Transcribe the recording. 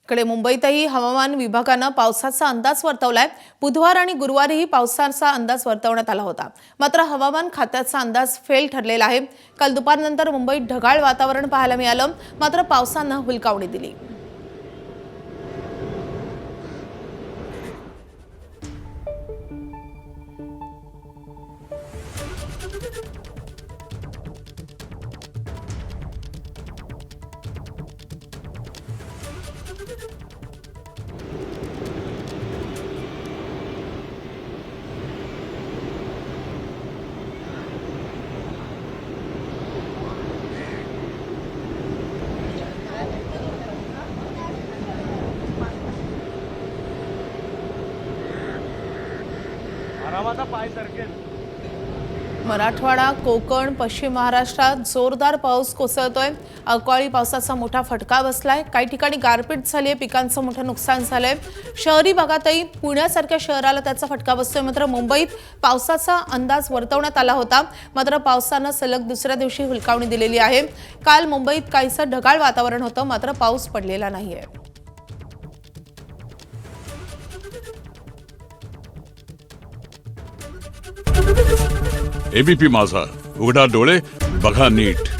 कडे मुंबईतही हवामान विभागानं पावसाचा अंदाज वर्तवलाय। बुधवार आणि गुरुवारीही पावसाचा अंदाज वर्तवण्यात आला होता, मात्र हवामान खात्याचा अंदाज फेल ठरलेला आहे। काल दुपारनंतर मुंबईत ढगाळ वातावरण पाहायला मिळालं, मात्र पावसानं हुलकावणी दिली। मराठवाडा, कोकण, पश्चिम महाराष्ट्रात जोरदार पाऊस कोसळतोय। अवकाळी पावसाचा मोठा फटका बसलाय। काही ठिकाणी गारपीट झाली आहे, पिकांचं मोठं नुकसान झालंय। शहरी भागातही पुण्यासारख्या शहराला त्याचा फटका बसतोय। मात्र मुंबईत पावसाचा अंदाज वर्तवण्यात आला होता, मात्र पावसानं सलग दुसऱ्या दिवशी हुलकावणी दिलेली आहे। काल मुंबईत काहीसं ढगाळ वातावरण होतं, मात्र पाऊस पडलेला नाहीये। एबीपी माझा, उघडा डोळे बघा नीट।